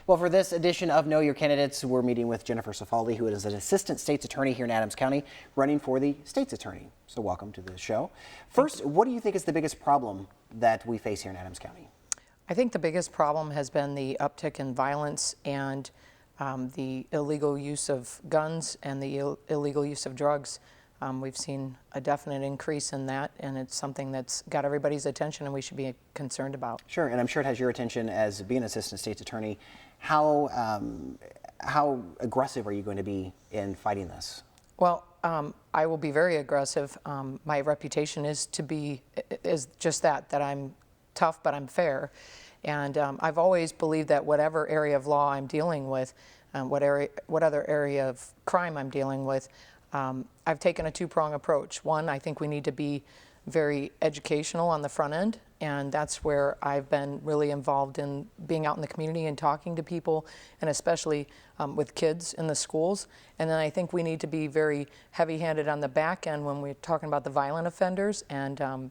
Well, for this edition of Know Your Candidates, we're meeting with Jennifer Cifaldi, who is an assistant state's attorney here in Adams County, running for the state's attorney. So welcome to the show. First, what do you think is the biggest problem that we face here in Adams County? I think the biggest problem has been the uptick in violence and the illegal use of guns and the illegal use of drugs. We've seen a definite increase in that, and it's something that's got everybody's attention and we should be concerned about. Sure, and I'm sure it has your attention as being an assistant state's attorney. How aggressive are you going to be in fighting this? Well, I will be very aggressive. My reputation is just that I'm tough, but I'm fair. And I've always believed that whatever area of law I'm dealing with, what other area of crime I'm dealing with, I've taken a two-prong approach. One, I think we need to be very educational on the front end, and that's where I've been really involved in being out in the community and talking to people, and especially with kids in the schools. And then I think we need to be very heavy-handed on the back end when we're talking about the violent offenders, and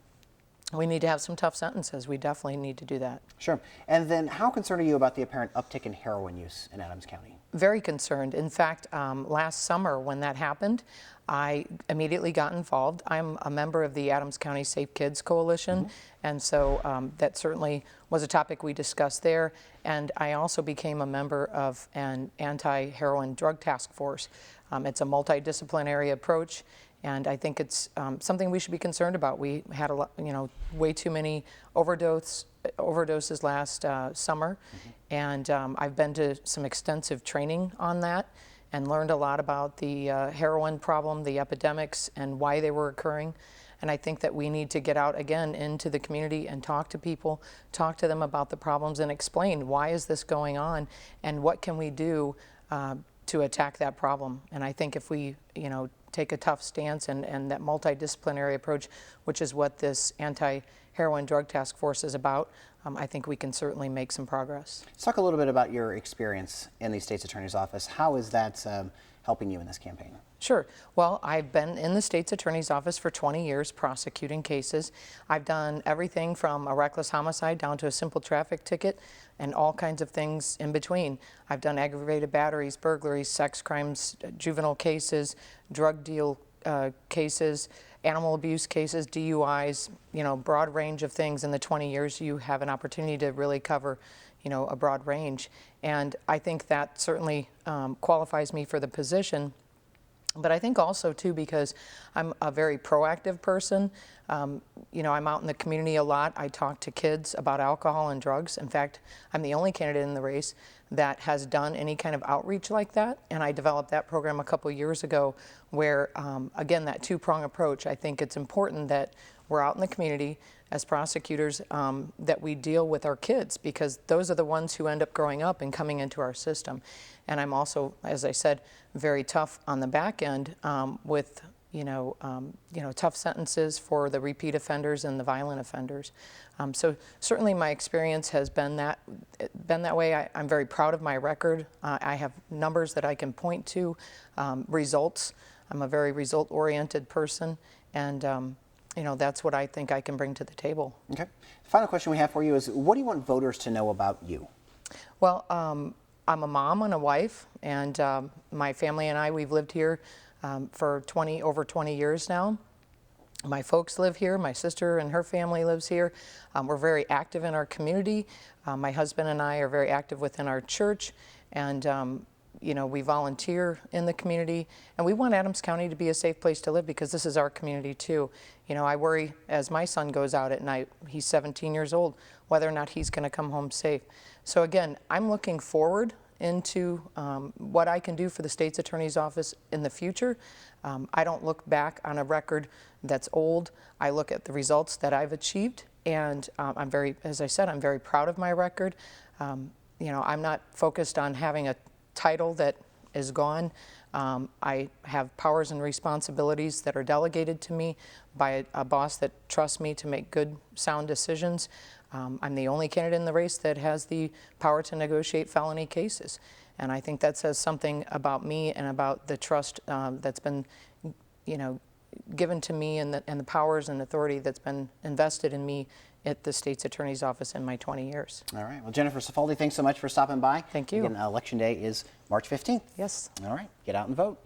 we need to have some tough sentences. We definitely need to do that. Sure. And then how concerned are you about the apparent uptick in heroin use in Adams County? Very concerned. In fact, last summer when that happened, I immediately got involved. I'm a member of the Adams County Safe Kids Coalition, and so that certainly was a topic we discussed there. And I also became a member of an anti-heroin drug task force. It's a multidisciplinary approach, and I think it's something we should be concerned about. We had a lot, way too many overdoses last summer, and I've been to some extensive training on that and learned a lot about the heroin problem, the epidemics, and why they were occurring. And I think that we need to get out again into the community and talk to people, talk to them about the problems and explain why is this going on and what can we do to attack that problem. And I think if we, take a tough stance and that multidisciplinary approach, which is what this anti-heroin drug task force is about, I think we can certainly make some progress. Let's talk a little bit about your experience in the state's attorney's office. How is that helping you in this campaign? Sure. Well, I've been in the state's attorney's office for 20 years prosecuting cases. I've done everything from a reckless homicide down to a simple traffic ticket and all kinds of things in between. I've done aggravated batteries, burglaries, sex crimes, juvenile cases, drug deal cases, animal abuse cases, DUIs, broad range of things. In the 20 years, you have an opportunity to really cover, a broad range. And I think that certainly qualifies me for the position. But I think also, too, because I'm a very proactive person, I'm out in the community a lot. I talk to kids about alcohol and drugs. In fact, I'm the only candidate in the race that has done any kind of outreach like that. And I developed that program a couple years ago where, again, that two-prong approach, I think it's important that we're out in the community as prosecutors, that we deal with our kids, because those are the ones who end up growing up and coming into our system. And I'm also, as I said, very tough on the back end with tough sentences for the repeat offenders and the violent offenders. So certainly my experience has been that way. I'm very proud of my record. I have numbers that I can point to, results. I'm a very result-oriented person, and that's what I think I can bring to the table. Okay. The final question we have for you is, what do you want voters to know about you? Well, I'm a mom and a wife, and my family and I, we've lived here for over 20 years now. My folks live here. My sister and her family lives here. We're very active in our community. My husband and I are very active within our church, and we volunteer in the community, and we want Adams County to be a safe place to live because this is our community too. I worry as my son goes out at night, he's 17 years old, whether or not he's going to come home safe. So again, I'm looking forward into what I can do for the state's attorney's office in the future. I don't look back on a record that's old. I look at the results that I've achieved, and as I said, I'm very proud of my record. I'm not focused on having a title that is gone. I have powers and responsibilities that are delegated to me by a boss that trusts me to make good, sound decisions. I'm the only candidate in the race that has the power to negotiate felony cases. And I think that says something about me and about the trust that's been, given to me, and the powers and authority that's been invested in me at the state's attorney's office in my 20 years. All right. Well, Jennifer Cifaldi, thanks so much for stopping by. Thank you. Again, Election Day is March 15th. Yes. All right. Get out and vote.